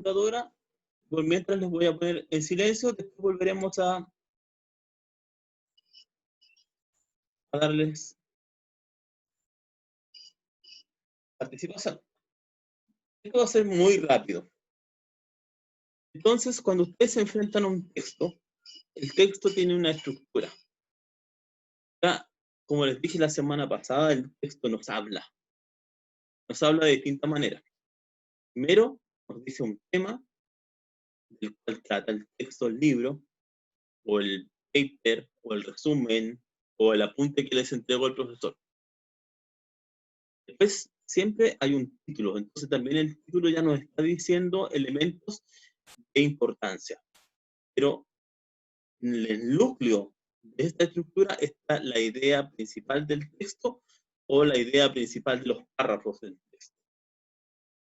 computadora. Por mientras les voy a poner en silencio, después volveremos a darles participación. Esto va a ser muy rápido. Entonces, cuando ustedes se enfrentan a un texto, el texto tiene una estructura. Ya, como les dije la semana pasada, el texto nos habla. Nos habla de distintas maneras. Primero, nos dice un tema del cual trata el texto del libro, o el paper, o el resumen, o el apunte que les entregó el profesor. Después, siempre hay un título. Entonces, también el título ya nos está diciendo elementos de importancia. Pero en el núcleo de esta estructura está la idea principal del texto o la idea principal de los párrafos del texto.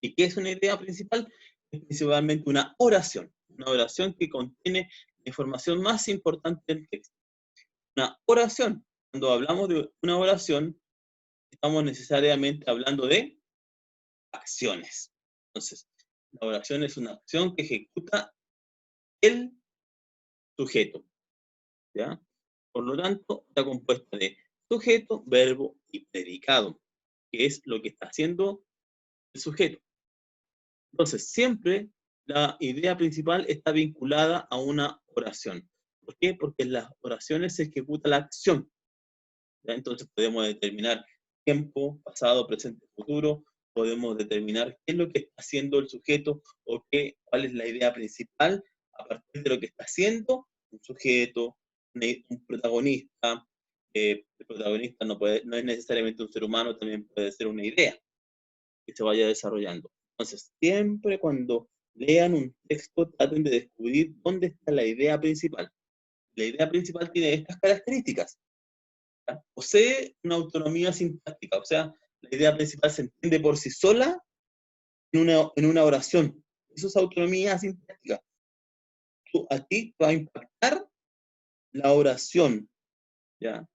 ¿Y qué es una idea principal? Es principalmente una oración que contiene la información más importante del texto. Una oración, cuando hablamos de una oración, estamos necesariamente hablando de acciones. Entonces, la oración es una acción que ejecuta el sujeto, ¿ya? Por lo tanto, está compuesta de sujeto, verbo y predicado, que es lo que está haciendo el sujeto. Entonces, siempre la idea principal está vinculada a una oración. ¿Por qué? Porque en las oraciones se ejecuta la acción. ¿Ya? Entonces podemos determinar tiempo, pasado, presente, futuro. Podemos determinar qué es lo que está haciendo el sujeto o cuál es la idea principal a partir de lo que está haciendo un sujeto, un protagonista. El protagonista no es necesariamente un ser humano, también puede ser una idea que se vaya desarrollando. Entonces, siempre cuando lean un texto, traten de descubrir dónde está la idea principal. La idea principal tiene estas características. ¿Ya? Posee una autonomía sintáctica, o sea, la idea principal se entiende por sí sola en una oración. Eso es autonomía sintáctica. A ti te va a impactar la oración, ¿ya?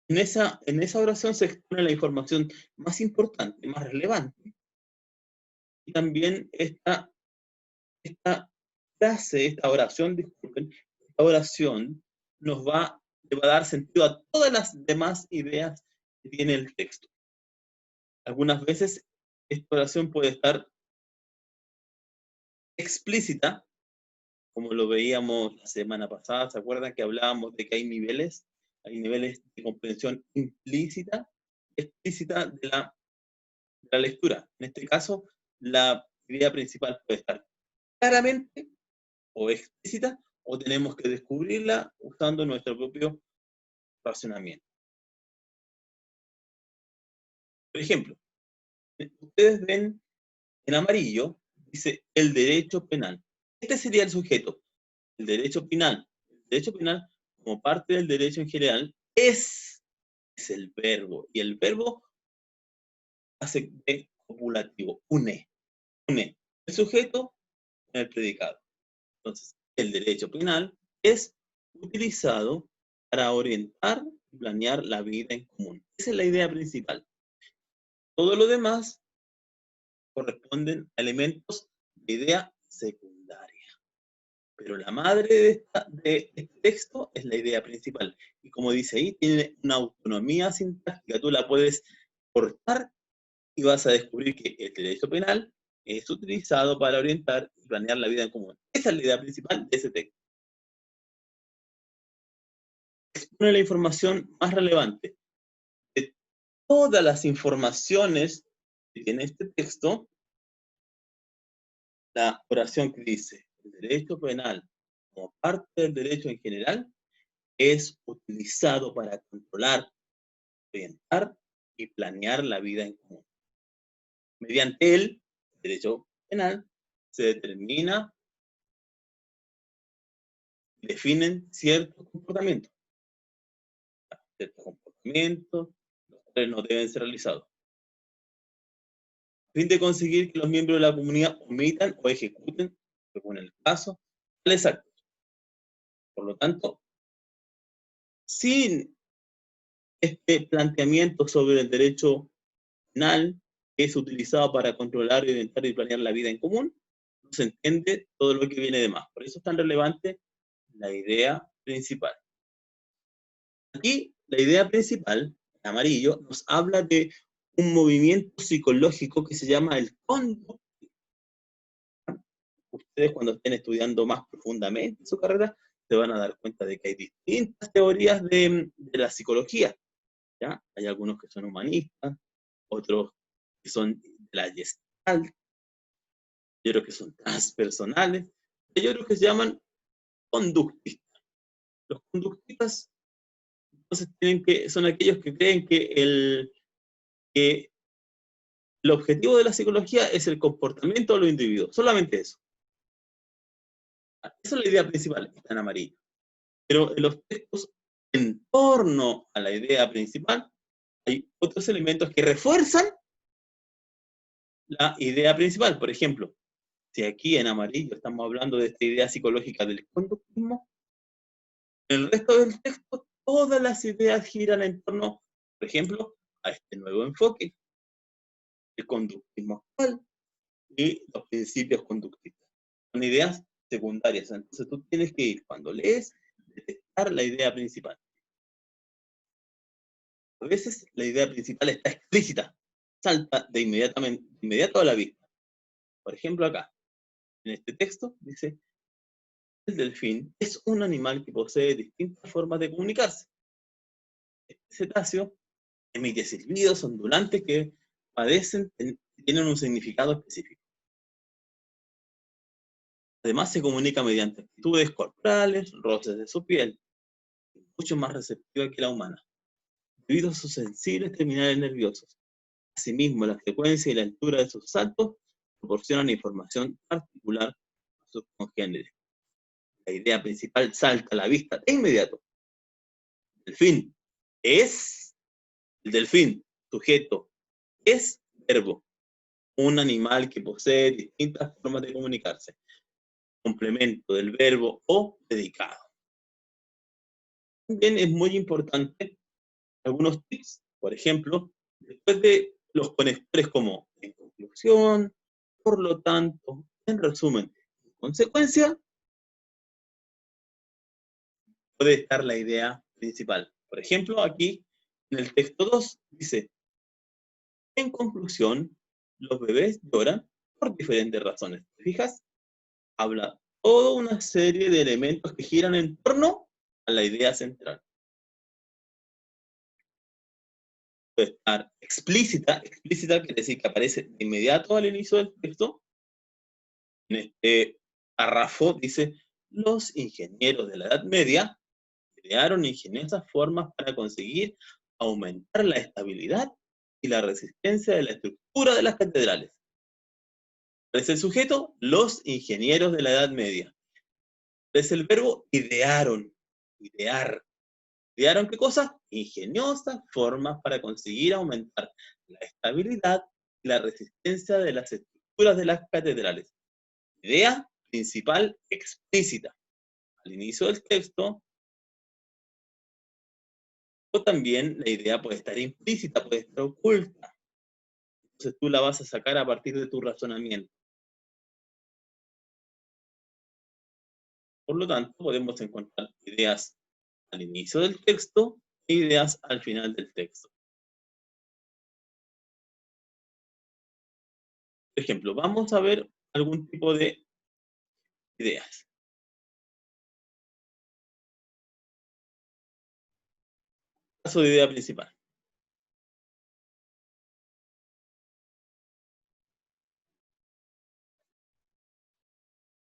En esa oración se expone la información más importante, más relevante. Y también esta frase, esta oración, disculpen, esta oración le va a dar sentido a todas las demás ideas que tiene el texto. Algunas veces esta oración puede estar explícita, como lo veíamos la semana pasada. ¿Se acuerdan que hablábamos de que hay niveles? Hay niveles de comprensión implícita, explícita de la lectura. En este caso, la idea principal puede estar claramente o explícita, o tenemos que descubrirla usando nuestro propio razonamiento. Por ejemplo, ustedes ven en amarillo, dice el derecho penal. Este sería el sujeto. El derecho penal. El derecho penal, como parte del derecho en general, es el verbo. Y el verbo hace de copulativo, une el sujeto con el predicado. Entonces, el derecho penal es utilizado para orientar y planear la vida en común. Esa es la idea principal. Todo lo demás corresponden a elementos de idea secundaria. Pero la madre de este texto es la idea principal. Y como dice ahí, tiene una autonomía sintáctica. Tú la puedes cortar y vas a descubrir que el derecho penal es utilizado para orientar y planear la vida en común. Esa es la idea principal de ese texto. Expone la información más relevante. De todas las informaciones que tiene este texto, la oración que dice el derecho penal como parte del derecho en general es utilizado para controlar, orientar y planear la vida en común. Mediante el derecho penal se determina y definen ciertos comportamientos. Ciertos comportamientos, los cuales no deben ser realizados. A fin de conseguir que los miembros de la comunidad omitan o ejecuten, según el caso, tales actos. Por lo tanto, sin este planteamiento sobre el derecho penal que es utilizado para controlar, orientar y planear la vida en común, no se entiende todo lo que viene de más. Por eso es tan relevante la idea principal. Aquí, la idea principal, en amarillo, nos habla de un movimiento psicológico que se llama el conductismo. Ustedes, cuando estén estudiando más profundamente su carrera, se van a dar cuenta de que hay distintas teorías de la psicología, ¿ya? Hay algunos que son humanistas, otros que son de la Gestalt, y otros que son transpersonales, y otros que se llaman conductistas. Los conductistas, entonces, son aquellos que creen que el objetivo de la psicología es el comportamiento de los individuos, solamente eso. Esa es la idea principal, está en amarillo. Pero en los textos en torno a la idea principal hay otros elementos que refuerzan la idea principal. Por ejemplo, si aquí en amarillo estamos hablando de esta idea psicológica del conductismo, en el resto del texto todas las ideas giran en torno, por ejemplo, a este nuevo enfoque, el conductismo actual y los principios conductistas. Son ideas secundarias. Entonces tú tienes que ir, cuando lees, detectar la idea principal. A veces la idea principal está explícita, salta de inmediato a la vista. Por ejemplo, acá, en este texto, dice: el delfín es un animal que posee distintas formas de comunicarse. Este cetáceo emite silbidos ondulantes que tienen un significado específico. Además, se comunica mediante actitudes corporales, roces de su piel, mucho más receptiva que la humana, debido a sus sensibles terminales nerviosos. Asimismo, la frecuencia y la altura de sus saltos proporcionan información particular a sus congéneres. La idea principal salta a la vista de inmediato. El delfín, sujeto, es verbo, un animal que posee distintas formas de comunicarse, complemento del verbo o predicado. También es muy importante algunos tips, por ejemplo, después de los conectores como en conclusión, por lo tanto, en resumen, en consecuencia, puede estar la idea principal. Por ejemplo, aquí en el texto 2 dice: en conclusión, los bebés lloran por diferentes razones. ¿Te fijas? Habla toda una serie de elementos que giran en torno a la idea central. Puede estar explícita quiere decir que aparece de inmediato al inicio del texto. En este párrafo dice: los ingenieros de la Edad Media crearon ingeniosas formas para conseguir aumentar la estabilidad y la resistencia de la estructura de las catedrales. ¿Cuál es el sujeto? Los ingenieros de la Edad Media. ¿Cuál es el verbo? Idearon. Idear. ¿Idearon qué cosa? Ingeniosas formas para conseguir aumentar la estabilidad y la resistencia de las estructuras de las catedrales. Idea principal explícita. Al inicio del texto, o también la idea puede estar implícita, puede estar oculta. Entonces tú la vas a sacar a partir de tu razonamiento. Por lo tanto, podemos encontrar ideas al inicio del texto e ideas al final del texto. Por ejemplo, vamos a ver algún tipo de ideas. Caso de idea principal.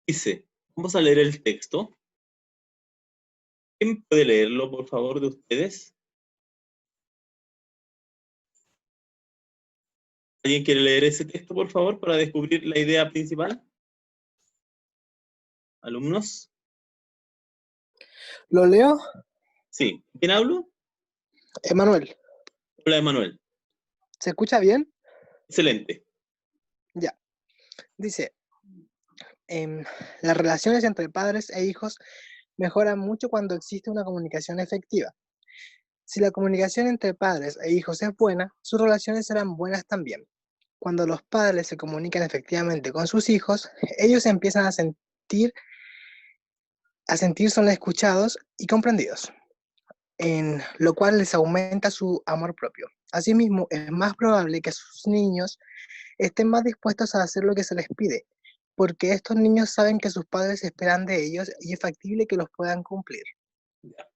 Dice, vamos a leer el texto. ¿Quién puede leerlo, por favor, de ustedes? ¿Alguien quiere leer ese texto, por favor, para descubrir la idea principal? ¿Alumnos? ¿Lo leo? Sí. ¿Quién hablo? Emanuel. Hola, Emanuel. ¿Se escucha bien? Excelente. Ya. Dice, las relaciones entre padres e hijos mejoran mucho cuando existe una comunicación efectiva. Si la comunicación entre padres e hijos es buena, sus relaciones serán buenas también. Cuando los padres se comunican efectivamente con sus hijos, ellos empiezan a sentir son escuchados y comprendidos, en lo cual les aumenta su amor propio. Asimismo, es más probable que sus niños estén más dispuestos a hacer lo que se les pide, porque estos niños saben que sus padres esperan de ellos y es factible que los puedan cumplir. Ya.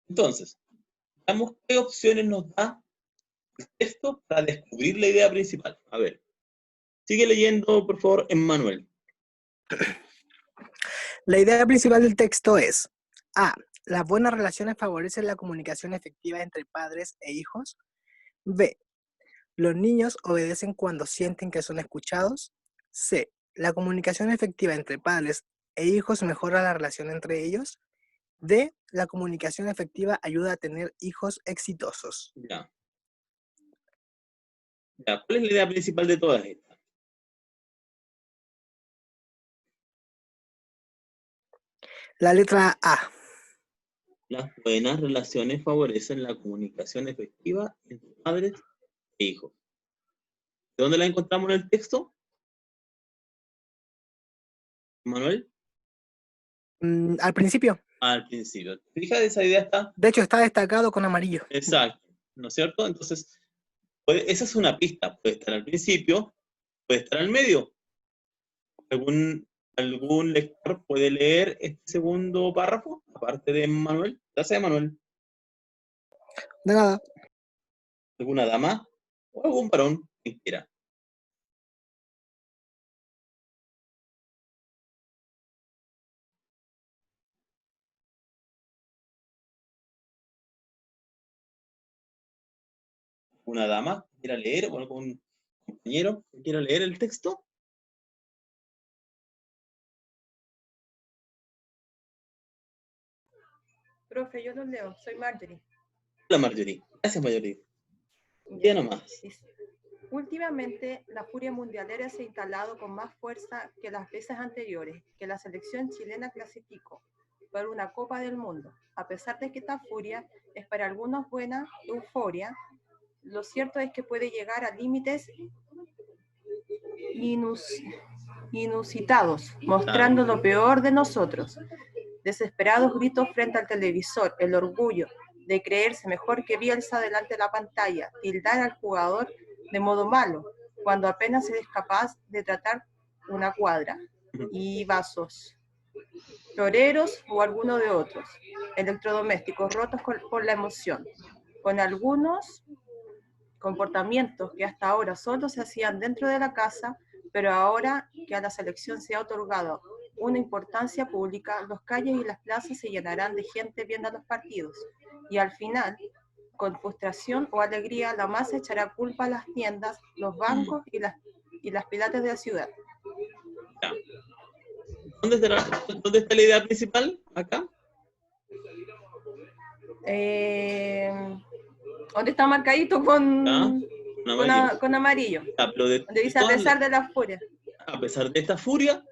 Entonces, veamos qué opciones nos da esto para descubrir la idea principal. A ver, sigue leyendo, por favor, Emmanuel. La idea principal del texto es: A. Las buenas relaciones favorecen la comunicación efectiva entre padres e hijos. B. Los niños obedecen cuando sienten que son escuchados. C. La comunicación efectiva entre padres e hijos mejora la relación entre ellos. D. La comunicación efectiva ayuda a tener hijos exitosos. Ya. Ya, ¿cuál es la idea principal de todas estas? La letra A. Las buenas relaciones favorecen la comunicación efectiva entre padres e hijos. ¿De dónde la encontramos en el texto, Manuel? Al principio. Al principio. Fíjate, esa idea está De hecho, está destacado con amarillo. exacto, ¿no es cierto? Entonces, esa es una pista. Puede estar al principio, puede estar al medio. ¿Algún lector puede leer este segundo párrafo, aparte de Manuel? Gracias, Manuel. De nada. ¿Alguna dama o algún varón quien quiera? ¿Una dama que quiera leer o algún compañero que quiera leer el texto? Profe, yo lo leo, soy Marjorie. Hola, Marjorie. Gracias, Marjorie. Ya nomás. Últimamente, la furia mundialera se ha instalado con más fuerza que las veces anteriores que la selección chilena clasificó para una Copa del Mundo. A pesar de que esta furia es para algunos buena euforia, lo cierto es que puede llegar a límites inusitados, mostrando lo peor de nosotros. Desesperados gritos frente al televisor, el orgullo de creerse mejor que Bielsa delante de la pantalla, tildar al jugador de modo malo, cuando apenas es capaz de tratar una cuadra, y vasos, floreros o alguno de otros, electrodomésticos rotos por la emoción, con algunos comportamientos que hasta ahora solo se hacían dentro de la casa, pero ahora que a la selección se ha otorgado una importancia pública, los calles y las plazas se llenarán de gente viendo los partidos, y al final, con frustración o alegría, la masa echará culpa a las tiendas, los bancos y las pilates de la ciudad. Ya. ¿Dónde está la idea principal? ¿Acá? ¿Dónde está marcadito con amarillo? Con amarillo. Ya, donde dice a pesar de la furia. A pesar de esta furia,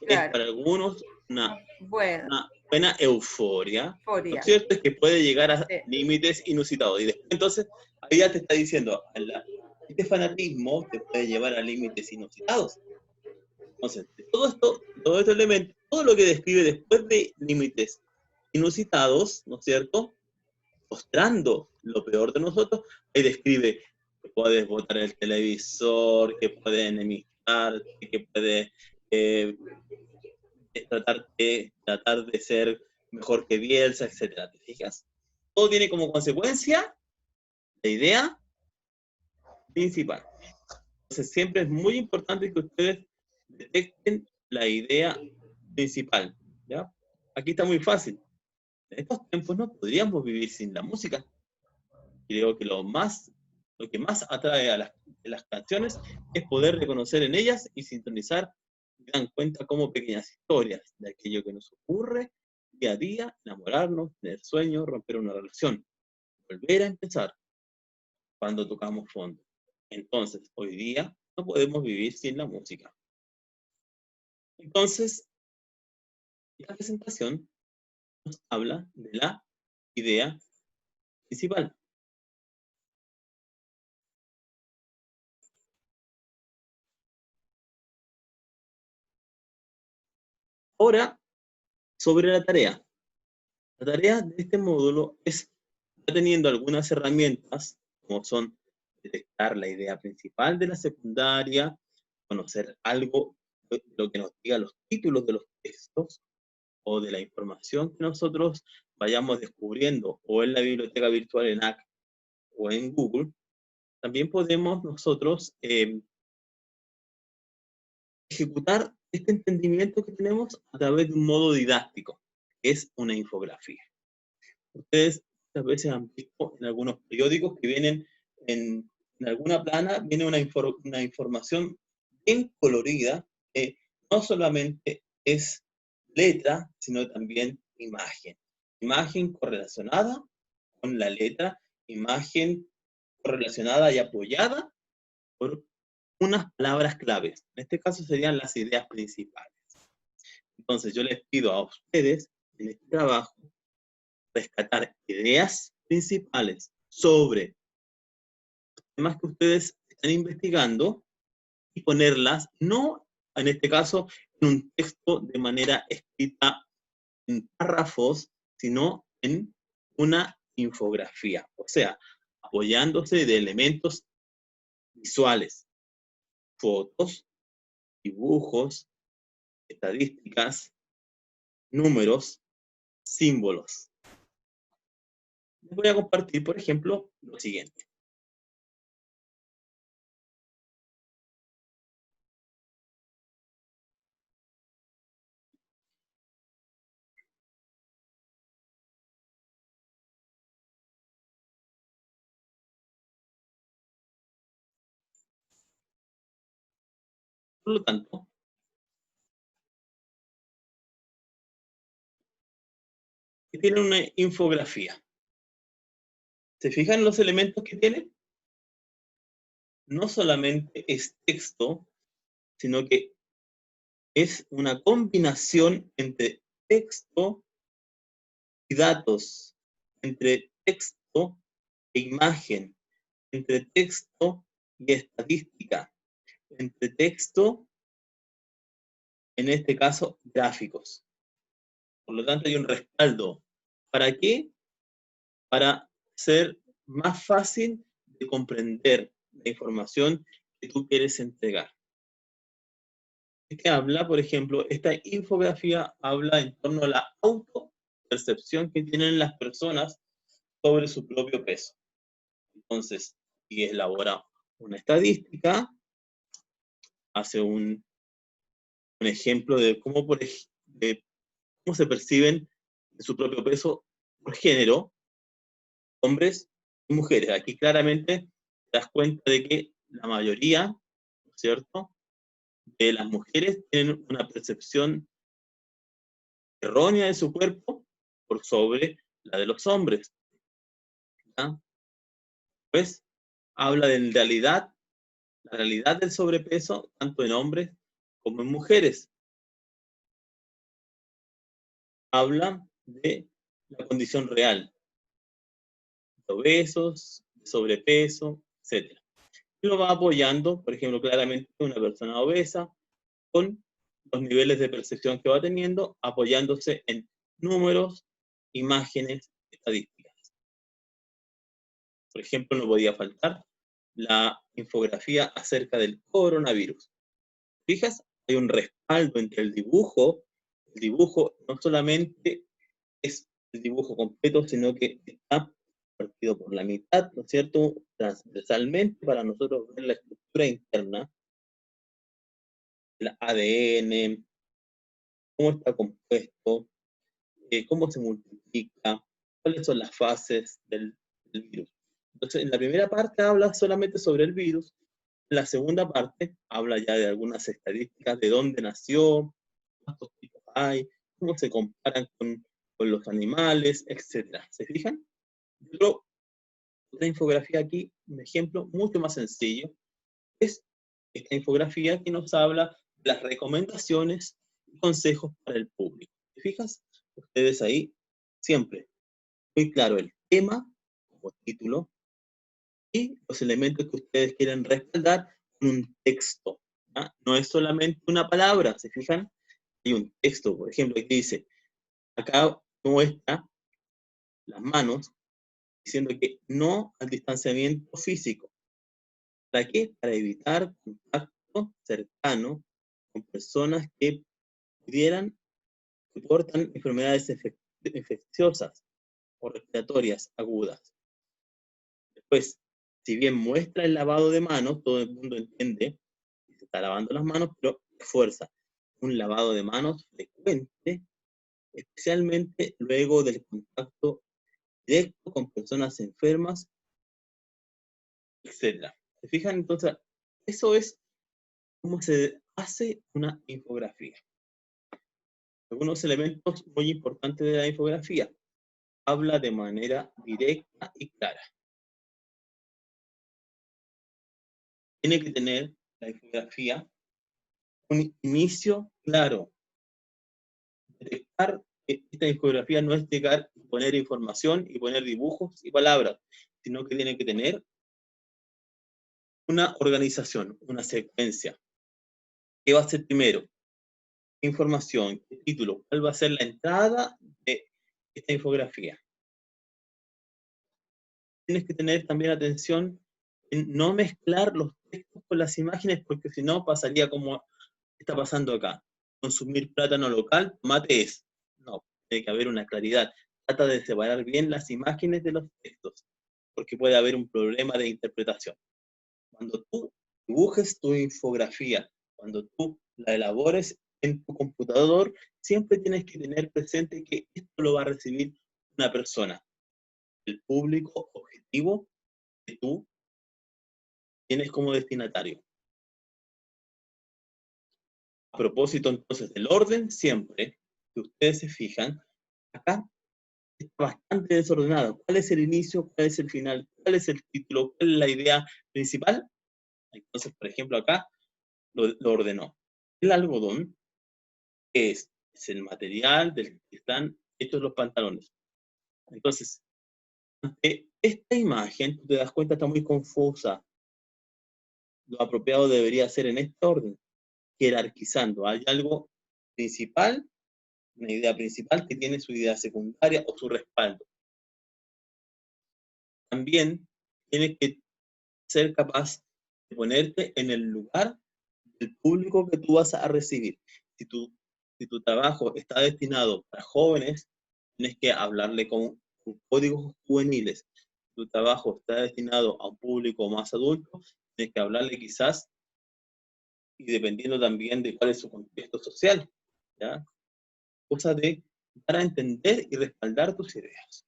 claro, es para algunos una buena euforia. Lo cierto es que puede llegar a límites inusitados. Y después, entonces, ahí ya te está diciendo, este fanatismo te puede llevar a límites inusitados. Entonces, todo este elemento, todo lo que describe después de límites inusitados, ¿no es cierto? Mostrando lo peor de nosotros, ahí describe que puedes botar el televisor, que puedes enemistar, que puedes tratar de ser mejor que Bielsa, etc. ¿Te fijas? Todo tiene como consecuencia la idea principal. Entonces siempre es muy importante que ustedes detecten la idea principal. ¿Ya? Aquí está muy fácil. En estos tiempos no podríamos vivir sin la música. Creo que lo que más atrae a las canciones es poder reconocer en ellas y sintonizar y dan cuenta como pequeñas historias de aquello que nos ocurre día a día, enamorarnos, tener sueños, romper una relación, volver a empezar cuando tocamos fondo. Entonces, hoy día no podemos vivir sin la música. Entonces, esta presentación nos habla de la idea principal. Ahora, sobre la tarea. La tarea de este módulo es, teniendo algunas herramientas, como son detectar la idea principal de la secundaria, conocer algo, lo que nos diga los títulos de los textos, o de la información que nosotros vayamos descubriendo, o en la biblioteca virtual en AC o en Google. También podemos nosotros ejecutar este entendimiento que tenemos a través de un modo didáctico, que es una infografía. Ustedes muchas veces han visto en algunos periódicos que vienen en alguna plana, viene una información bien colorida, que no solamente es letra, sino también imagen. Imagen correlacionada con la letra, imagen correlacionada y apoyada por unas palabras claves. En este caso serían las ideas principales. Entonces yo les pido a ustedes en este trabajo rescatar ideas principales sobre temas que ustedes están investigando y ponerlas, no en este caso en un texto de manera escrita en párrafos, sino en una infografía, o sea, apoyándose de elementos visuales, fotos, dibujos, estadísticas, números, símbolos. Les voy a compartir, por ejemplo, lo siguiente. Por lo tanto, que tiene una infografía. ¿Se fijan los elementos que tiene? No solamente es texto, sino que es una combinación entre texto y datos, entre texto e imagen, entre texto y estadística, entre texto, en este caso, gráficos. Por lo tanto, hay un respaldo. ¿Para qué? Para ser más fácil de comprender la información que tú quieres entregar. ¿De qué habla? Por ejemplo, esta infografía habla en torno a la autopercepción que tienen las personas sobre su propio peso. Entonces, y elabora una estadística, hace un ejemplo de cómo, de cómo se perciben su propio peso por género, hombres y mujeres. Aquí claramente te das cuenta de que la mayoría, ¿cierto?, de las mujeres tienen una percepción errónea de su cuerpo por sobre la de los hombres. ¿Ya? Pues habla de la realidad del sobrepeso, tanto en hombres como en mujeres. Habla de la condición real, de obesos, de sobrepeso, etc. Y lo va apoyando, por ejemplo, claramente una persona obesa con los niveles de percepción que va teniendo, apoyándose en números, imágenes, estadísticas. Por ejemplo, no podía faltar la infografía acerca del coronavirus. ¿Fijas? Hay un respaldo entre el dibujo no solamente es el dibujo completo, sino que está partido por la mitad, ¿no es cierto?, transversalmente para nosotros ver la estructura interna, el ADN, cómo está compuesto, cómo se multiplica, cuáles son las fases del virus. Entonces, en la primera parte habla solamente sobre el virus, en la segunda parte habla ya de algunas estadísticas, de dónde nació, cuántos tipos hay, cómo se comparan con los animales, etc. ¿Se fijan? Yo, otra infografía aquí, un ejemplo mucho más sencillo, es esta infografía que nos habla de las recomendaciones y consejos para el público. ¿Te fijas? Ustedes ahí siempre muy claro el tema como título y los elementos que ustedes quieren respaldar con un texto. ¿Ah? No es solamente una palabra, ¿se fijan? hay un texto, por ejemplo, que dice, acá muestra las manos, diciendo que no al distanciamiento físico. ¿Para qué? Para evitar contacto cercano con personas que pudieran, que portan enfermedades infecciosas o respiratorias agudas. Después, si bien muestra el lavado de manos, todo el mundo entiende que se está lavando las manos, pero fuerza. Un lavado de manos frecuente, especialmente luego del contacto directo con personas enfermas, etc. ¿Se fijan? Entonces, eso es cómo se hace una infografía. Algunos elementos muy importantes de la infografía. Habla de manera directa y clara. Tiene que tener la infografía un inicio claro. Detectar que esta infografía no es llegar y poner información y poner dibujos y palabras, sino que tiene que tener una organización, una secuencia. ¿Qué va a ser primero? ¿Qué información? ¿Qué título? ¿Cuál va a ser la entrada de esta infografía? Tienes que tener también atención en no mezclar los textos con las imágenes, porque si no pasaría como está pasando acá. Consumir plátano local, tomate es. No, tiene que haber una claridad. Trata de separar bien las imágenes de los textos, porque puede haber un problema de interpretación. Cuando tú dibujes tu infografía, cuando tú la elabores en tu computador, siempre tienes que tener presente que esto lo va a recibir una persona, el público objetivo que tú tienes como destinatario. A propósito entonces del orden, siempre, si ustedes se fijan, acá está bastante desordenado. ¿Cuál es el inicio? ¿Cuál es el final? ¿Cuál es el título? ¿Cuál es la idea principal? Entonces, por ejemplo, acá lo ordenó. El algodón es el material del que están hechos los pantalones. Entonces, ante esta imagen, tú te das cuenta, está muy confusa. Lo apropiado debería ser en este orden, jerarquizando. Hay algo principal, una idea principal que tiene su idea secundaria o su respaldo. También tienes que ser capaz de ponerte en el lugar del público que tú vas a recibir. Si tu trabajo está destinado para jóvenes, tienes que hablarle con códigos juveniles. Si tu trabajo está destinado a un público más adulto, tienes que hablarle quizás, y dependiendo también de cuál es su contexto social, ¿ya? Cosa de dar a entender y respaldar tus ideas.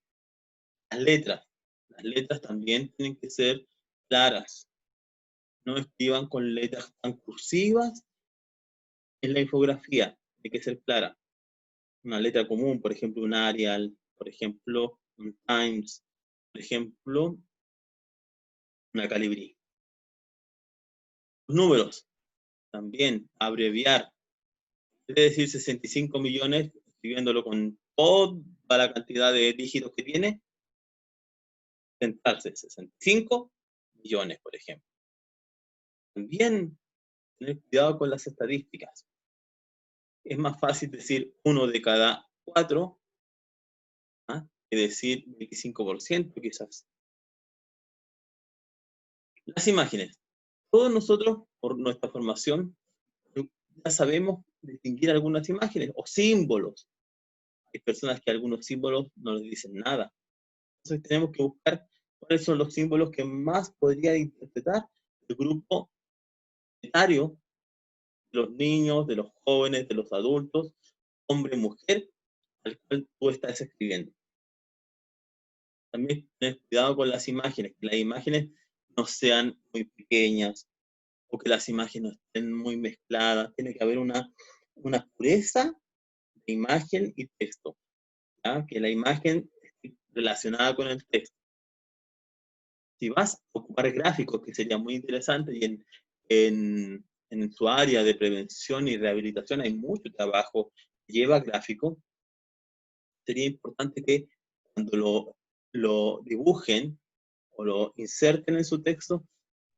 Las letras también tienen que ser claras. No escriban con letras tan cursivas en la infografía, hay que ser clara. Una letra común, por ejemplo, un Arial, por ejemplo, un Times, por ejemplo, una Calibri. Los números, también, abreviar. Quiere decir 65 millones, escribiéndolo con toda la cantidad de dígitos que tiene, centrarse, 65 millones, por ejemplo. También tener cuidado con las estadísticas. Es más fácil decir 1 de cada 4, ¿ah?, que decir 25% quizás. Las imágenes. Todos nosotros, por nuestra formación, ya sabemos distinguir algunas imágenes o símbolos. Hay personas que algunos símbolos no les dicen nada. Entonces tenemos que buscar cuáles son los símbolos que más podría interpretar el grupo etario de los niños, de los jóvenes, de los adultos, hombre, mujer, al cual tú estás escribiendo. También tener cuidado con las imágenes, que las imágenes no sean muy pequeñas o que las imágenes no estén muy mezcladas. Tiene que haber una pureza de imagen y texto, ¿ya? Que la imagen esté relacionada con el texto. Si vas a ocupar gráficos, que sería muy interesante, y en su área de prevención y rehabilitación hay mucho trabajo que lleva gráficos, sería importante que cuando lo dibujen o lo inserten en su texto,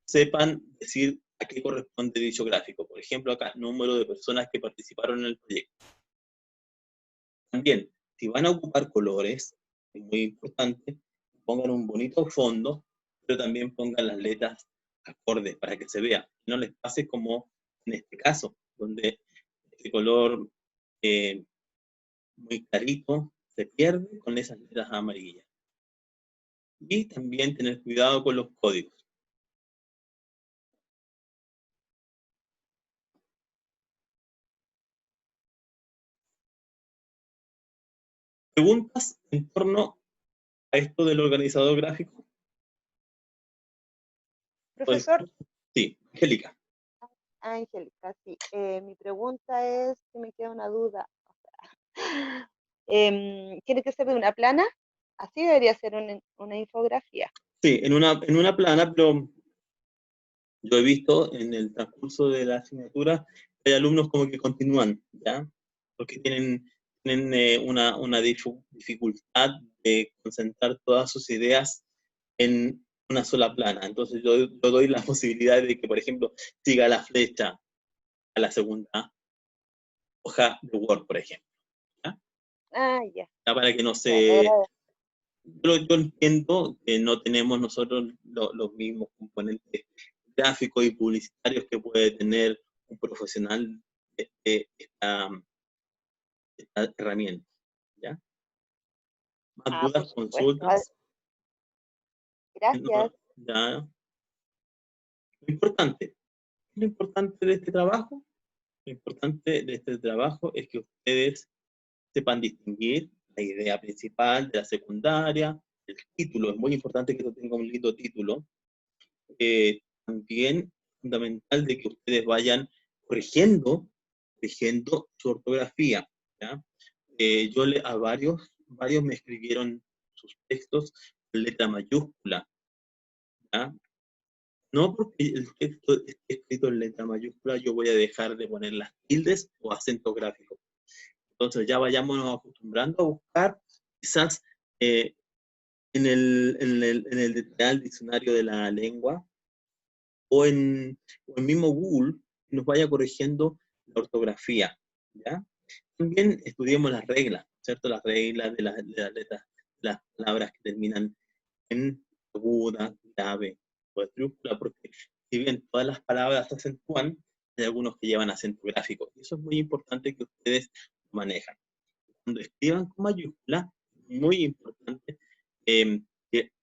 sepan decir a qué corresponde dicho gráfico. Por ejemplo, acá, número de personas que participaron en el proyecto. También, si van a ocupar colores, es muy importante, pongan un bonito fondo, pero también pongan las letras acordes para que se vea. No les pase como en este caso, donde este color muy clarito se pierde con esas letras amarillas. Y también tener cuidado con los códigos. ¿Preguntas en torno a esto del organizador gráfico? Profesor, Sí, Angélica. Angélica, sí. Mi pregunta es, si me queda una duda. ¿Tiene que ser de una plana? Así debería ser una infografía. Sí, en una plana, pero yo he visto en el transcurso de la asignatura que hay alumnos como que continúan, ¿ya? Porque tienen una dificultad de concentrar todas sus ideas en una sola plana. Entonces yo doy la posibilidad de que, por ejemplo, siga la flecha a la segunda hoja de Word, por ejemplo. ¿Ya? Ah, ya. Ya para que no Ya, le se... agradezco. Yo entiendo que no tenemos nosotros los mismos componentes gráficos y publicitarios que puede tener un profesional de esta herramienta. ¿Ya? ¿Más Ah, por dudas, supuesto. consultas? Gracias. Ya. Lo importante de este trabajo, lo importante de este trabajo es que ustedes sepan distinguir la idea principal de la secundaria, el título, es muy importante que esto tenga un lindo título. También es fundamental de que ustedes vayan corrigiendo su ortografía, ¿ya? A varios me escribieron sus textos en letra mayúscula, ¿ya? No porque el texto esté escrito en letra mayúscula, yo voy a dejar de poner las tildes o acentos gráficos. Entonces ya vayámonos acostumbrando a buscar quizás en el Real Diccionario de la Lengua o en mismo Google, nos vaya corrigiendo la ortografía, ¿ya? También estudiemos las reglas, ¿cierto? Las reglas de las letras, las palabras que terminan en aguda, grave o estrúcula, porque si bien todas las palabras se acentúan, hay algunos que llevan acento gráfico. Y eso es muy importante que ustedes lo manejan. Cuando escriban con mayúscula, muy importante que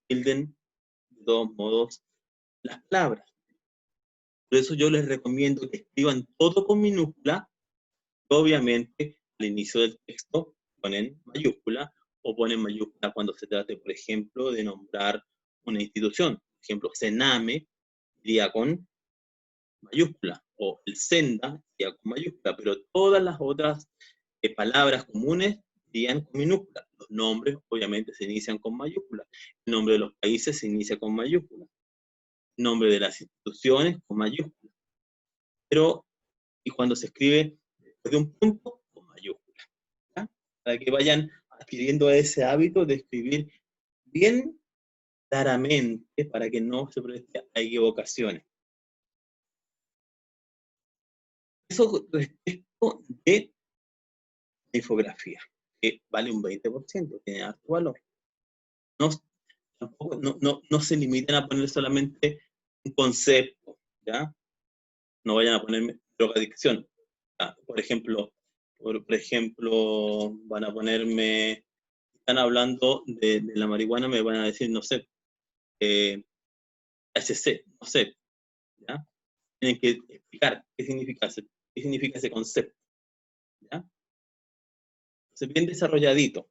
tilden de todos modos las palabras. Por eso yo les recomiendo que escriban todo con minúscula. Obviamente, al inicio del texto ponen mayúscula o ponen mayúscula cuando se trate, por ejemplo, de nombrar una institución. Por ejemplo, Sename iría con mayúscula o el Senda iría con mayúscula, pero todas las otras palabras comunes irían con minúscula. Los nombres, obviamente, se inician con mayúscula. El nombre de los países se inicia con mayúscula. El nombre de las instituciones con mayúscula. Pero, y cuando se escribe después de un punto, con mayúscula. ¿Ya? Para que vayan adquiriendo ese hábito de escribir bien claramente para que no se preste a equivocaciones. Eso respecto de la infografía, que vale un 20%, tiene alto valor. No, tampoco, no se limiten a poner solamente un concepto, ¿ya? No vayan a poner drogadicción. Por ejemplo, van a ponerme, están hablando de la marihuana, me van a decir, no sé, HC, no sé, ¿ya? Tienen que explicar qué significa ese concepto, ¿ya? Entonces, bien desarrolladito.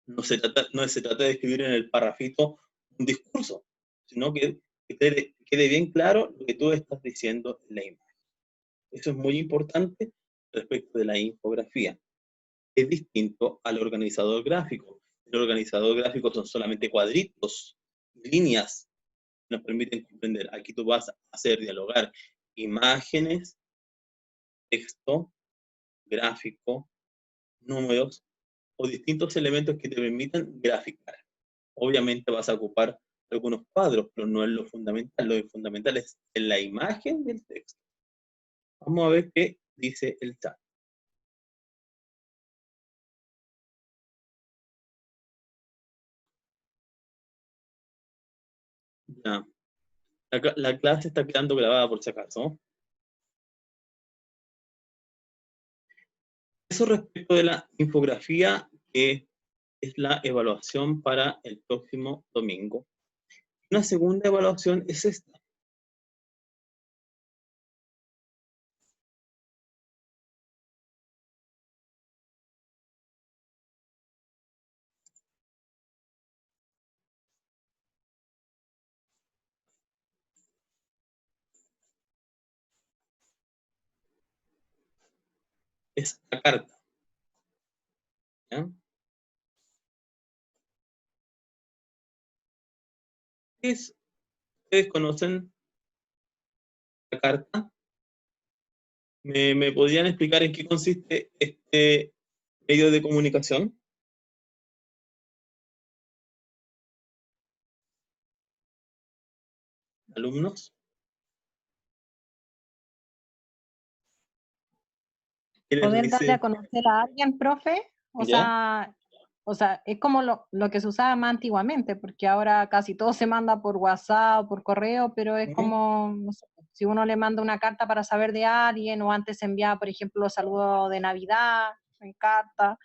No se trata de escribir en el parrafito un discurso, sino que quede bien claro lo que tú estás diciendo en la imagen. Eso es muy importante respecto de la infografía. Es distinto al organizador gráfico. El organizador gráfico son solamente cuadritos, líneas, que nos permiten comprender. Aquí tú vas a hacer dialogar imágenes, texto, gráfico, números o distintos elementos que te permitan graficar. Obviamente vas a ocupar algunos cuadros, pero no es lo fundamental. Lo fundamental es en la imagen del texto. Vamos a ver qué dice el chat. Ya. La clase está quedando grabada por si acaso. Eso respecto de la infografía, que es la evaluación para el próximo domingo. Una segunda evaluación es esta. Es la carta. ¿Ya? ¿Ustedes conocen la carta? ¿Me podrían explicar en qué consiste este medio de comunicación? ¿Alumnos? ¿Qué les Poder darle a dice? conocer a alguien, profe, ¿Ya? o sea, es como lo que se usaba más antiguamente, porque ahora casi todo se manda por WhatsApp o por correo, pero es Ujú. como, no sé, si uno le manda una carta para saber de alguien, o antes se enviaba, por ejemplo, los saludos de Navidad en carta,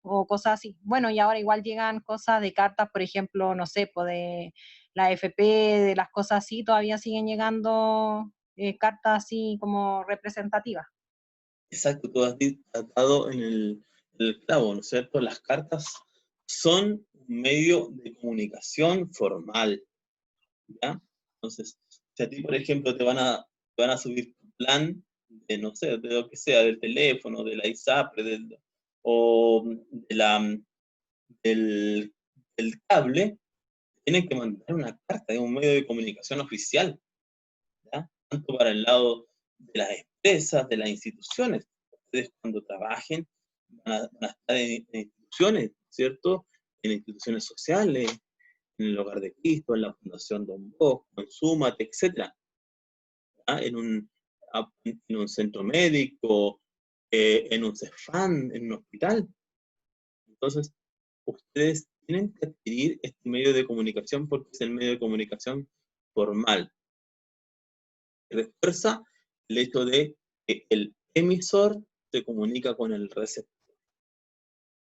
o cosas así. Bueno, y ahora igual llegan cosas de cartas, por ejemplo, no sé, pues de la FP, de las cosas así, todavía siguen llegando cartas así como representativas. Exacto, tú has dado en el clavo, ¿no es cierto? Las cartas son un medio de comunicación formal, ¿ya? Entonces, si a ti, por ejemplo, te van a subir tu plan de, no sé, de lo que sea, del teléfono, de la ISAPRE, o de del, del cable, tienen que mandar una carta, es un medio de comunicación oficial, ¿ya? Tanto para el lado de las empresas, de las instituciones. Ustedes cuando trabajen van a estar en instituciones, ¿cierto? En instituciones sociales, en el Hogar de Cristo, en la Fundación Don Bosco, en Súmate, etc. ¿Ya? En un centro médico, en un CEFAN, en un hospital. Entonces, ustedes tienen que adquirir este medio de comunicación porque es el medio de comunicación formal. Refuerza el hecho de que el emisor se comunica con el receptor.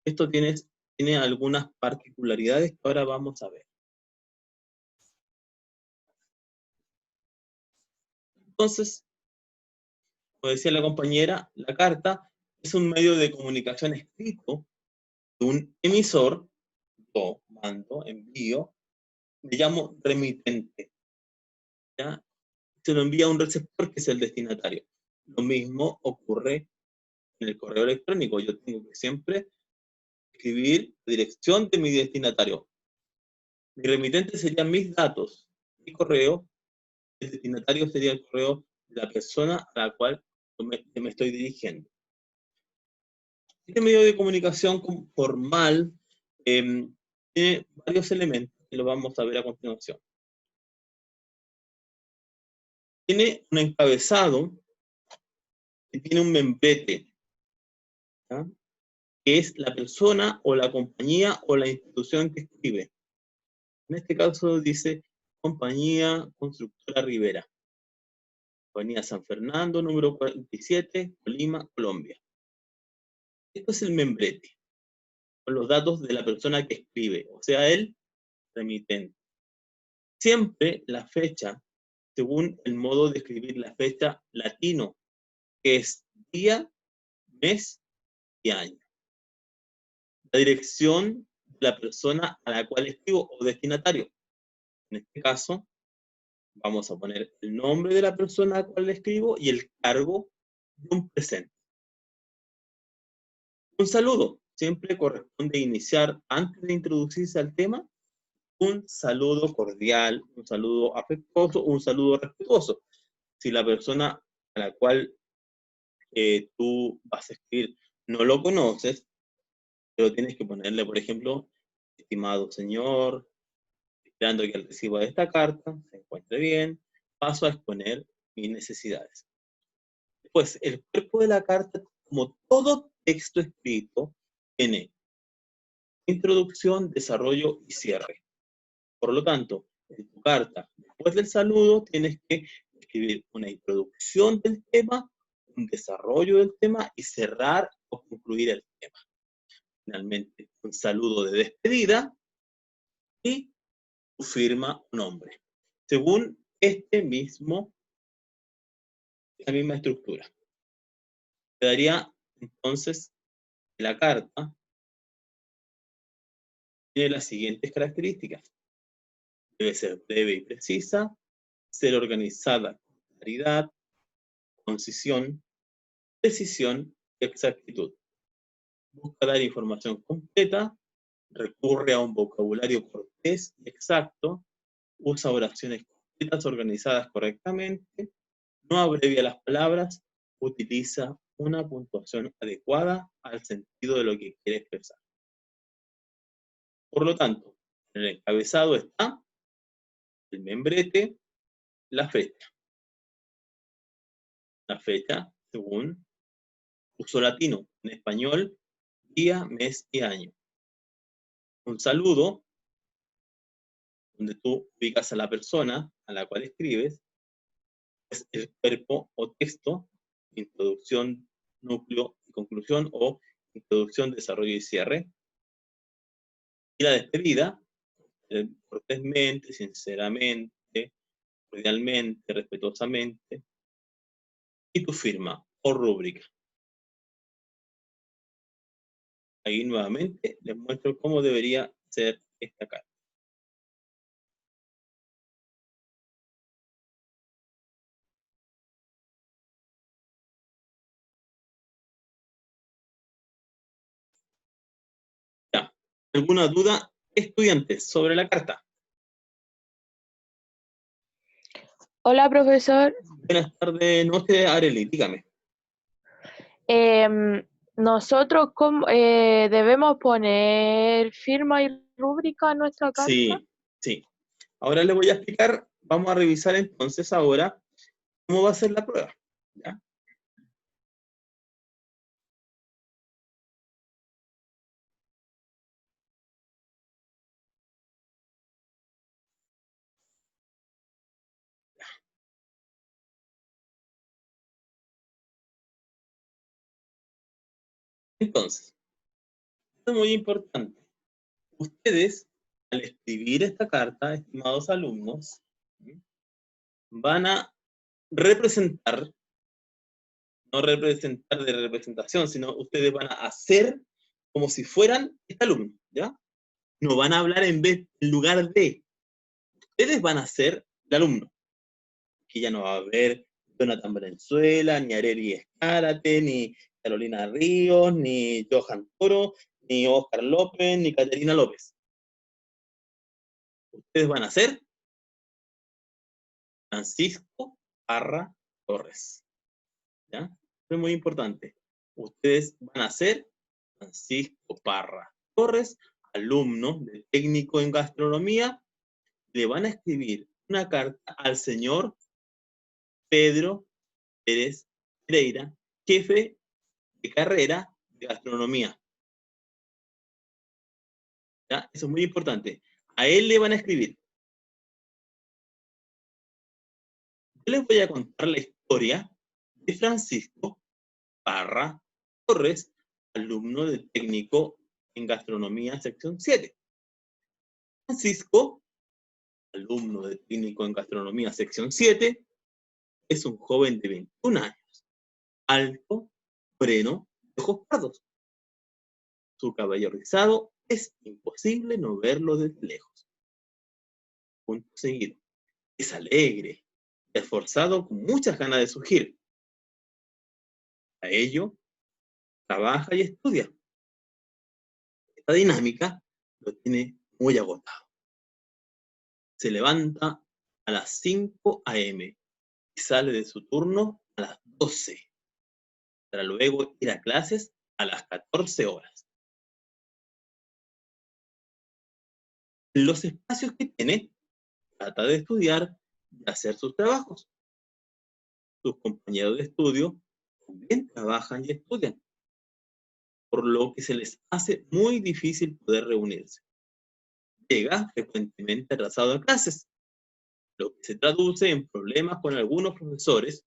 Esto tiene algunas particularidades que ahora vamos a ver. Entonces, como decía la compañera, la carta es un medio de comunicación escrito de un emisor, yo mando, envío, me llamo remitente, ¿ya? Se lo envía a un receptor que es el destinatario. Lo mismo ocurre en el correo electrónico. Yo tengo que siempre escribir la dirección de mi destinatario. Mi remitente serían mis datos, mi correo, el destinatario sería el correo de la persona a la cual me estoy dirigiendo. Este medio de comunicación formal tiene varios elementos que lo vamos a ver a continuación. Tiene un encabezado que tiene un membrete, ¿ya? Que es la persona o la compañía o la institución que escribe. En este caso dice Compañía Constructora Rivera, Avenida San Fernando, número 47, Colima, Colombia. Esto es el membrete, con los datos de la persona que escribe, o sea, el remitente. Siempre la fecha, según el modo de escribir la fecha latino, que es día, mes y año. La dirección de la persona a la cual escribo o destinatario. En este caso, vamos a poner el nombre de la persona a la cual le escribo y el cargo de un presente. Un saludo. Siempre corresponde iniciar, antes de introducirse al tema, un saludo cordial, un saludo afectuoso, un saludo respetuoso. Si la persona a la cual tú vas a escribir no lo conoces, pero tienes que ponerle, por ejemplo, estimado señor, Esperando que el recibo de esta carta se encuentre bien, paso a exponer mis necesidades. Después, el cuerpo de la carta, como todo texto escrito, tiene introducción, desarrollo y cierre. Por lo tanto, en tu carta, después del saludo, tienes que escribir una introducción del tema, un desarrollo del tema y cerrar o concluir el tema. Finalmente, un saludo de despedida y tu firma o nombre, según esta misma estructura. Quedaría entonces que la carta tiene las siguientes características. Debe ser breve y precisa, ser organizada con claridad, concisión, precisión y exactitud. Busca dar información completa, recurre a un vocabulario cortés y exacto, usa oraciones completas organizadas correctamente, no abrevia las palabras, utiliza una puntuación adecuada al sentido de lo que quiere expresar. Por lo tanto, en el encabezado está el membrete, la fecha. La fecha según uso latino, en español, día, mes y año. Un saludo, donde tú ubicas a la persona a la cual escribes, es el cuerpo o texto, introducción, núcleo y conclusión, o introducción, desarrollo y cierre. Y la despedida, cortésmente, sinceramente, cordialmente, respetuosamente, y tu firma o rúbrica. Ahí nuevamente les muestro cómo debería ser esta carta. Ya. ¿Alguna duda, estudiantes, sobre la carta? Hola, profesor. Buenas tardes, noche, Arely, dígame. Nosotros debemos poner firma y rúbrica en nuestra carta. Sí, sí. Ahora le voy a explicar, vamos a revisar entonces ahora cómo va a ser la prueba. ¿Ya? Entonces, esto es muy importante. Ustedes, al escribir esta carta, estimados alumnos, van a representar, no representar de representación, sino ustedes van a hacer como si fueran este alumno, ¿ya? No van a hablar en lugar de. Ustedes van a ser el alumno. Que ya no va a haber Jonathan Valenzuela, ni Arely Escárate, ni Carolina Ríos, ni Johan Toro, ni Oscar López, ni Caterina López. Ustedes van a ser Francisco Parra Torres. ¿Ya? Esto es muy importante. Ustedes van a ser Francisco Parra Torres, alumno de técnico en gastronomía. Le van a escribir una carta al señor Pedro Pérez Pereira, jefe de carrera de gastronomía. ¿Ya? Eso es muy importante. A él le van a escribir. Yo les voy a contar la historia de Francisco Parra Torres, alumno de técnico en gastronomía sección 7. Francisco, alumno de técnico en gastronomía sección 7, es un joven de 21 años, alto, moreno, de ojos pardos. Su cabello rizado es imposible no verlo desde lejos. Punto seguido. Es alegre, esforzado, con muchas ganas de surgir. A ello, trabaja y estudia. Esta dinámica lo tiene muy agotado. Se levanta a las 5 a.m. y sale de su turno a las 12, para luego ir a clases a las 14 horas. En los espacios que tiene, trata de estudiar y hacer sus trabajos. Sus compañeros de estudio también trabajan y estudian, por lo que se les hace muy difícil poder reunirse. Llega frecuentemente atrasado a clases, lo que se traduce en problemas con algunos profesores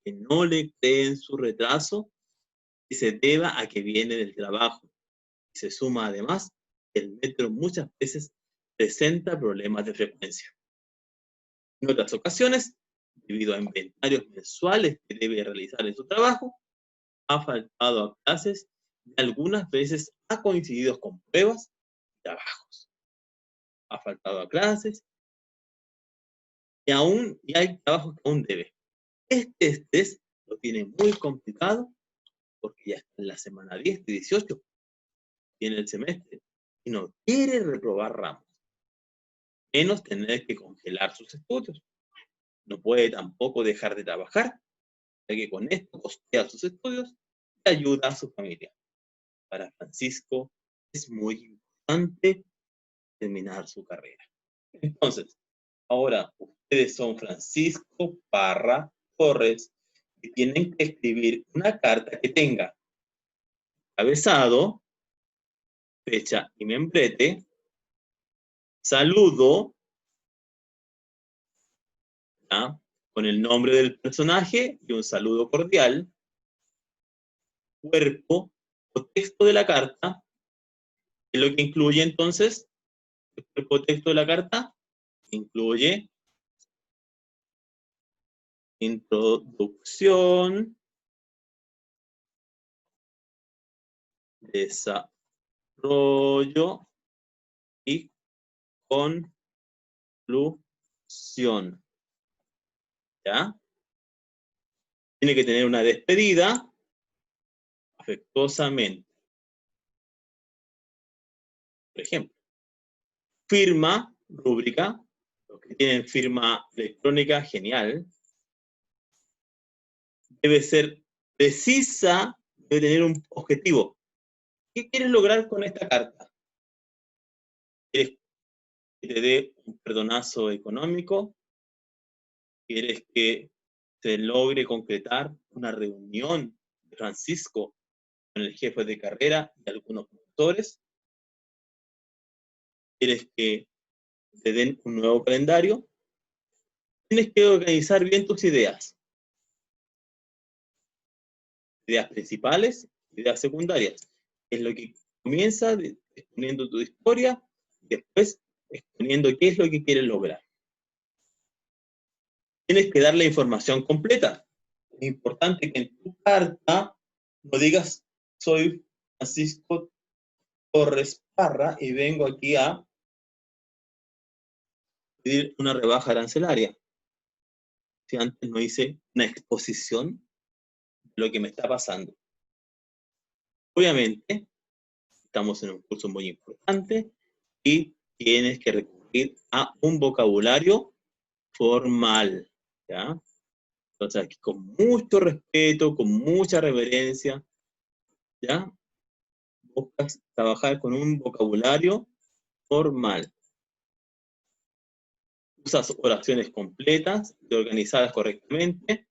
que no le creen su retraso y se deba a que viene del trabajo. Y se suma además que el metro muchas veces presenta problemas de frecuencia. En otras ocasiones, debido a inventarios mensuales que debe realizar en su trabajo, ha faltado a clases y algunas veces ha coincidido con pruebas y trabajos. Ha faltado a clases y hay trabajos que aún debe. Este estrés lo tiene muy complicado porque ya está en la semana 10 y 18, tiene el semestre, y no quiere reprobar ramos, menos tener que congelar sus estudios. No puede tampoco dejar de trabajar, ya que con esto costea sus estudios y ayuda a su familia. Para Francisco es muy importante terminar su carrera. Entonces, ahora ustedes son Francisco Parra Torres y tienen que escribir una carta que tenga cabezado, fecha y membrete, saludo, ¿ya?, con el nombre del personaje y un saludo cordial, cuerpo o texto de la carta, que es lo que incluye entonces el cuerpo o texto de la carta, incluye introducción, desarrollo y conclusión. ¿Ya? Tiene que tener una despedida afectuosamente. Por ejemplo, firma, rúbrica, los que tienen firma electrónica, genial. Debe ser precisa, debe tener un objetivo. ¿Qué quieres lograr con esta carta? ¿Quieres que te dé un perdonazo económico? ¿Quieres que se logre concretar una reunión de Francisco con el jefe de carrera y algunos profesores? ¿Quieres que te den un nuevo calendario? Tienes que organizar bien tus ideas. Ideas principales, ideas secundarias. Es lo que comienza exponiendo tu historia y después exponiendo qué es lo que quieres lograr. Tienes que dar la información completa. Es importante que en tu carta no digas soy Francisco Torres Parra y vengo aquí a pedir una rebaja arancelaria. Si antes no hice una exposición de lo que me está pasando. Obviamente, estamos en un curso muy importante y tienes que recurrir a un vocabulario formal, ¿ya? Entonces, aquí con mucho respeto, con mucha reverencia, ¿ya? Buscas trabajar con un vocabulario formal. Usas oraciones completas y organizadas correctamente.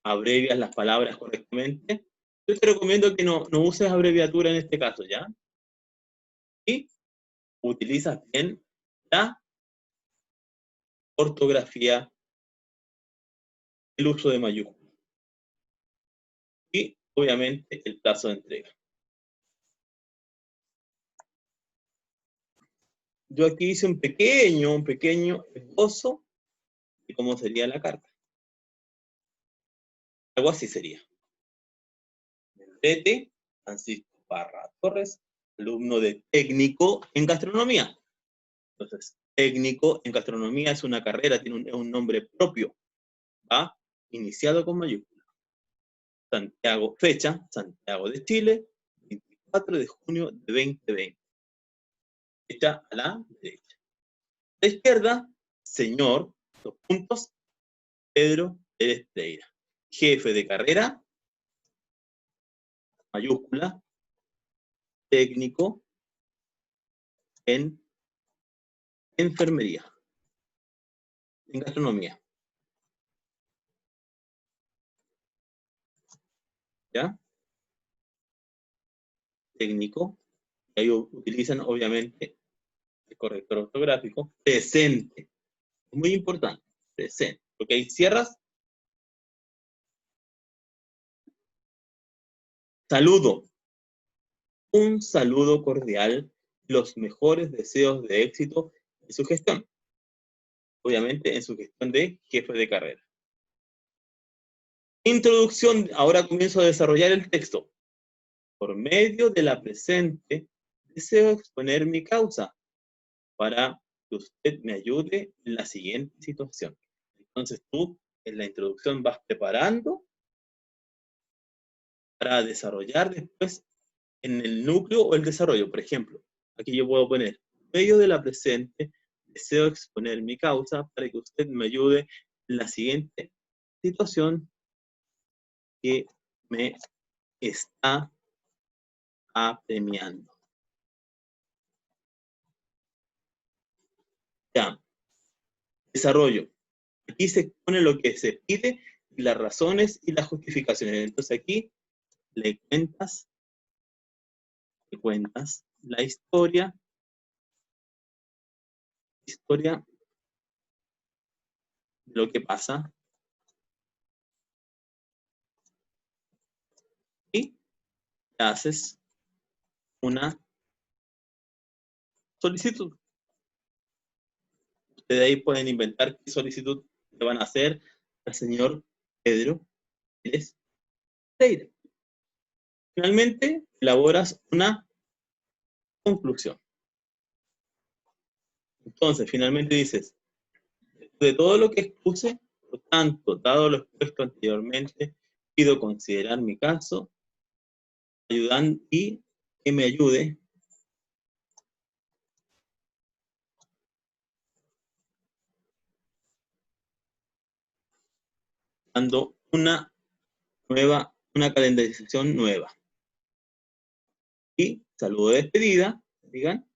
Abrevias las palabras correctamente. Yo te recomiendo que no uses abreviatura en este caso, ¿ya? Y utilizas bien la ortografía, el uso de mayúsculas. Y, obviamente, el plazo de entrega. Yo aquí hice un pequeño esbozo de cómo sería la carta. Algo así sería. Membrete, Francisco Parra Torres, alumno de técnico en gastronomía. Entonces, técnico en gastronomía es una carrera, tiene un nombre propio. ¿Va? Iniciado con mayúscula. Santiago, fecha, Santiago de Chile, 24 de junio de 2020. Fecha a la derecha. A la izquierda, señor, dos puntos, Pedro Pérez Pereira. Jefe de carrera, mayúscula, técnico, en enfermería, en gastronomía. ¿Ya? Técnico. Ahí utilizan, obviamente, el corrector ortográfico. Presente. Es muy importante. Presente. Porque ahí cierras. Saludo. Un saludo cordial. Los mejores deseos de éxito en su gestión. Obviamente, en su gestión de jefe de carrera. Introducción. Ahora comienzo a desarrollar el texto. Por medio de la presente, deseo exponer mi causa para que usted me ayude en la siguiente situación. Entonces tú, en la introducción, vas preparando para desarrollar después en el núcleo o el desarrollo. Por ejemplo, aquí yo puedo poner, por medio de la presente, deseo exponer mi causa para que usted me ayude en la siguiente situación que me está apremiando. Ya. Desarrollo. Aquí se expone lo que se pide, las razones y las justificaciones. Entonces aquí le cuentas la historia de lo que pasa y haces una solicitud. Ustedes ahí pueden inventar qué solicitud le van a hacer al señor Pedro Pérez Freire. Finalmente, elaboras una conclusión. Entonces, finalmente dices, de todo lo que expuse, por tanto, dado lo expuesto anteriormente, pido considerar mi caso, ayudando y que me ayude dando una calendarización nueva. Y saludo de despedida, digan,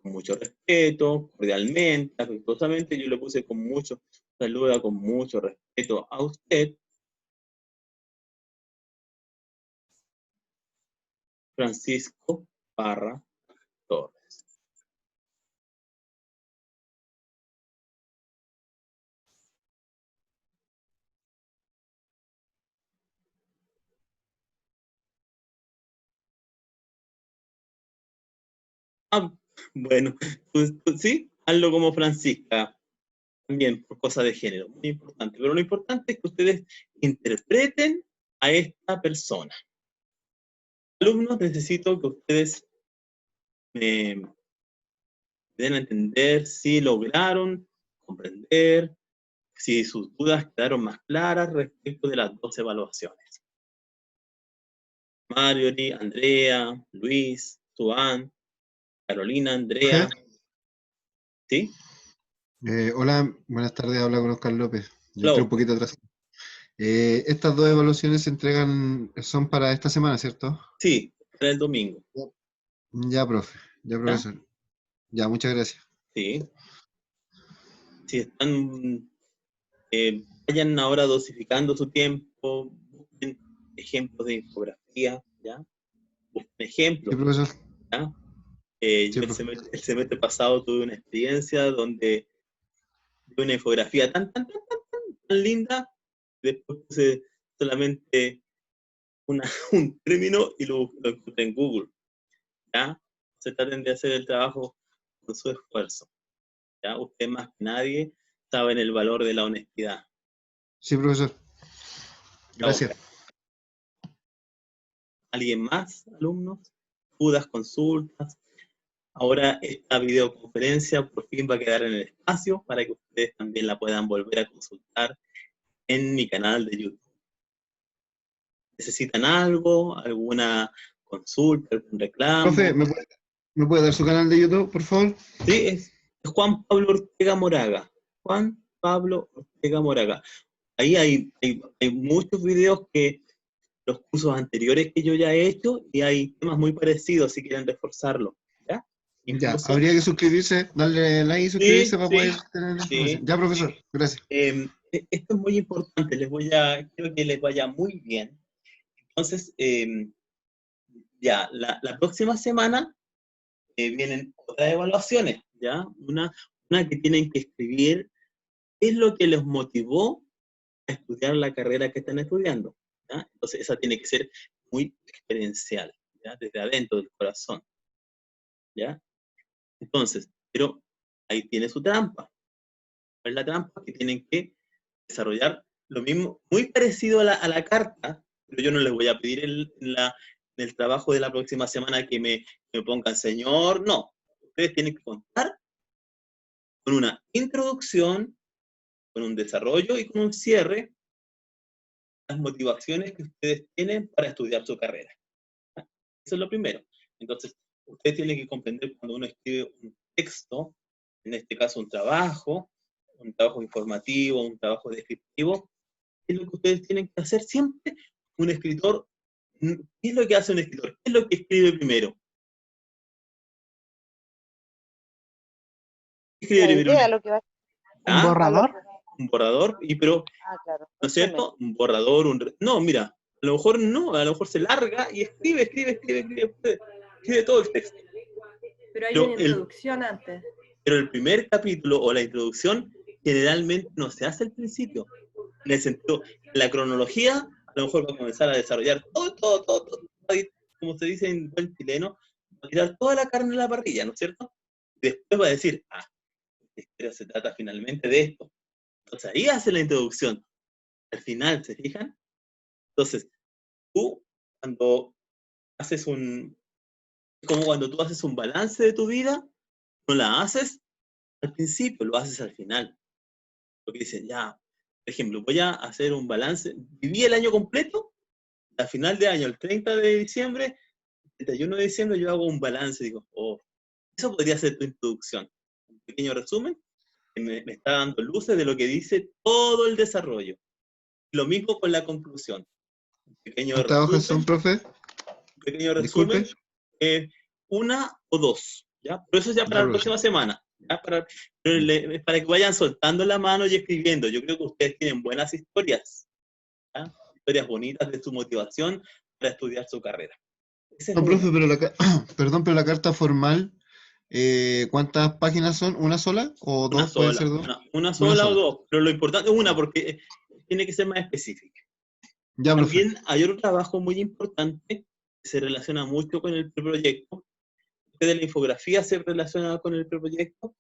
con mucho respeto, cordialmente, afectuosamente, yo le puse con mucho, saluda con mucho respeto a usted, Francisco Parra Torres. Ah, bueno, pues, sí, hazlo como Francisca, también por cosas de género, muy importante. Pero lo importante es que ustedes interpreten a esta persona. Alumnos, necesito que ustedes me den a entender si lograron comprender, si sus dudas quedaron más claras respecto de las dos evaluaciones. Marjorie, Andrea, Luis, Suan, Carolina, Andrea. ¿Sí? Hola, buenas tardes, habla con Oscar López. Yo Hello. estoy un poquito atrás. Estas dos evaluaciones se entregan, son para esta semana, ¿cierto? Sí, para el domingo. Ya, profe, ya, profesor. Ya, muchas gracias. Sí. Si están, vayan ahora dosificando su tiempo, busquen ejemplos de infografía, ¿ya? Busquen Sí, ejemplos, profesor. ¿ya? Sí, Yo profe. el semestre pasado tuve una experiencia donde vi una infografía tan linda, después puse solamente un término y lo encontré en Google, ¿ya? Se traten de hacer el trabajo con su esfuerzo, ¿ya? Usted más que nadie saben el valor de la honestidad. Sí, profesor. Gracias. ¿Alguien más, alumnos? ¿Dudas, consultas? Ahora esta videoconferencia por fin va a quedar en el espacio para que ustedes también la puedan volver a consultar en mi canal de YouTube. ¿Necesitan algo? ¿Alguna consulta? ¿Algún reclamo? Profe, ¿me puede dar su canal de YouTube, por favor? Sí, es Juan Pablo Ortega Moraga. Juan Pablo Ortega Moraga. Ahí hay muchos videos que los cursos anteriores que yo ya he hecho y hay temas muy parecidos si quieren reforzarlo. ¿Ya? Ya, Incluso, habría que suscribirse, darle like y suscribirse sí, para sí, poder tener la información. sí. Ya, profesor, gracias. Esto es muy importante, quiero que les vaya muy bien. Entonces, ya, la próxima semana vienen otras evaluaciones, ¿ya? Una que tienen que escribir qué es lo que les motivó a estudiar la carrera que están estudiando, ¿ya? Entonces, esa tiene que ser muy experiencial, ¿ya? Desde adentro del corazón, ¿ya? Entonces, pero ahí tiene su trampa. ¿Cuál es la trampa? Que tienen que desarrollar lo mismo, muy parecido a la carta, pero yo no les voy a pedir en el trabajo de la próxima semana que me pongan señor, no. Ustedes tienen que contar con una introducción, con un desarrollo y con un cierre, las motivaciones que ustedes tienen para estudiar su carrera. Eso es lo primero. Entonces, ustedes tienen que comprender cuando uno escribe un texto, en este caso un trabajo informativo, un trabajo descriptivo, ¿qué es lo que ustedes tienen que hacer siempre? Un escritor, ¿qué es lo que hace un escritor? ¿Qué es lo que escribe primero? ¿Qué escribe La primero? idea, lo que va a ¿Un ¿Ah? borrador? Un borrador, pero, claro, ¿no es resumen. cierto? Un borrador, no, mira, a lo mejor no, a lo mejor se larga y escribe todo el texto. Pero hay Pero una introducción antes. Pero el primer capítulo o la introducción generalmente no se hace al principio. En el sentido, la cronología a lo mejor va a comenzar a desarrollar todo, como se dice en buen chileno, va a tirar toda la carne en la parrilla, ¿no es cierto? Y después va a decir, esta historia se trata finalmente de esto. Entonces ahí hace la introducción. Al final, ¿se fijan? Entonces, tú cuando haces como cuando tú haces un balance de tu vida, no la haces al principio, lo haces al final. Porque dicen, ya, por ejemplo, voy a hacer un balance, viví el año completo, a final de año, el 30 de diciembre, el 31 de diciembre, yo hago un balance, digo, eso podría ser tu introducción. Un pequeño resumen, que me está dando luces de lo que dice todo el desarrollo. Lo mismo con la conclusión. Un ¿Cuántas hojas son, profe? pequeño resumen, Disculpe. una o dos, ¿ya? Pero eso ya para Ya, la profe. próxima semana, ¿ya? Para que vayan soltando la mano y escribiendo. Yo creo que ustedes tienen buenas historias, ¿ya? Historias bonitas de su motivación para estudiar su carrera. Esa es No, profe, una. pero perdón, pero la carta formal, ¿cuántas páginas son? ¿Una sola? ¿O Una dos? ¿Pueden ser sola, dos? una Una sola o sola. dos, pero lo importante es una porque tiene que ser más específica. Ya, profe. También hay otro trabajo muy importante que se relaciona mucho con el preproyecto. De la infografía se relaciona con el preproyecto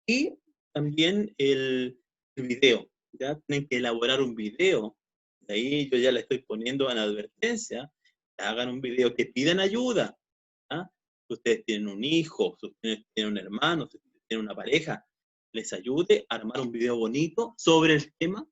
y también el video. Ya tienen que elaborar un video. De ahí yo ya le estoy poniendo en advertencia. Hagan un video, que pidan ayuda. ¿Ya? Si ustedes tienen un hijo, si ustedes tienen un hermano, si ustedes tienen una pareja, les ayude a armar un video bonito sobre el tema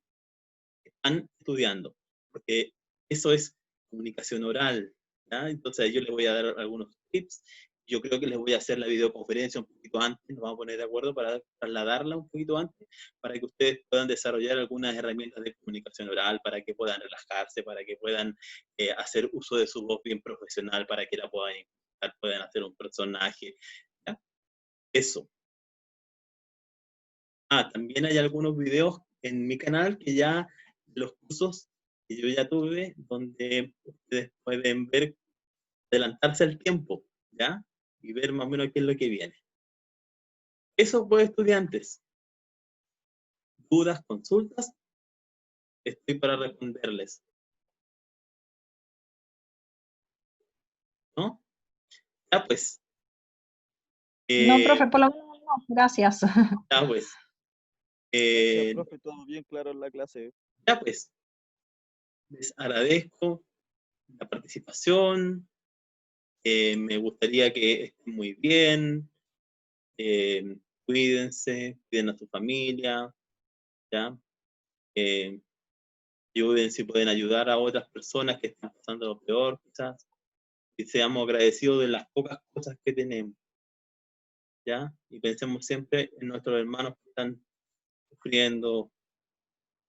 que están estudiando. Porque eso es comunicación oral. ¿Ya? Entonces yo les voy a dar algunos tips. Yo creo que les voy a hacer la videoconferencia un poquito antes, nos vamos a poner de acuerdo para trasladarla un poquito antes, para que ustedes puedan desarrollar algunas herramientas de comunicación oral, para que puedan relajarse, para que puedan hacer uso de su voz bien profesional, para que la puedan imitar, puedan hacer un personaje. ¿Ya? Eso. También hay algunos videos en mi canal que ya, los cursos que yo ya tuve, donde ustedes pueden ver, adelantarse al tiempo, ¿ya? Y ver más o menos qué es lo que viene. Eso, pues, estudiantes. Dudas, consultas, estoy para responderles. ¿No? Ya, pues. No, profe, por lo menos no. Gracias. Ya, pues. Gracias, profe, todo bien claro en la clase. Ya, pues. Les agradezco la participación. Me gustaría que estén muy bien. Cuídense, cuiden a su familia. ¿Ya? Ayuden si pueden ayudar a otras personas que están pasando lo peor, quizás. Y seamos agradecidos de las pocas cosas que tenemos. ¿Ya? Y pensemos siempre en nuestros hermanos que están sufriendo,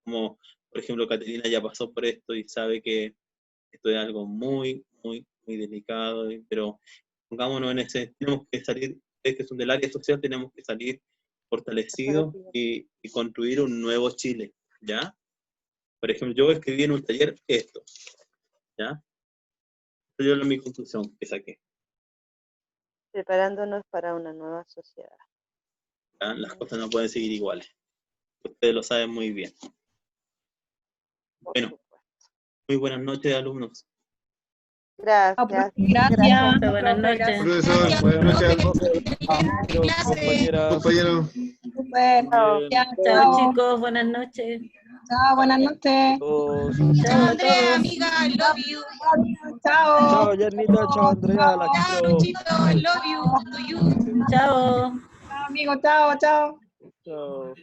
como por ejemplo Caterina ya pasó por esto y sabe que esto es algo muy, muy, muy delicado, pero pongámonos en ese, tenemos que salir ustedes que son del área social, tenemos que salir fortalecidos y construir un nuevo Chile, ¿ya? Por ejemplo, yo escribí en un taller esto, ¿ya? Yo es mi conclusión que saqué. Preparándonos para una nueva sociedad. ¿Ya? Las cosas no pueden seguir iguales. Ustedes lo saben muy bien. Bueno, muy buenas noches, alumnos. Gracias. Gracias. Buenas noches. Profesor, buenas noches. Compañero. Super. Chao, chicos, buenas noches. Chao, buenas noches. Chao, Andrea, amiga, I love you. Chao. Chao, Yanita. Chao, Andrea. La Chao, quiero. Luchito, I love you. To you. Chao. Chao, amigo. Chao, chao. Chao.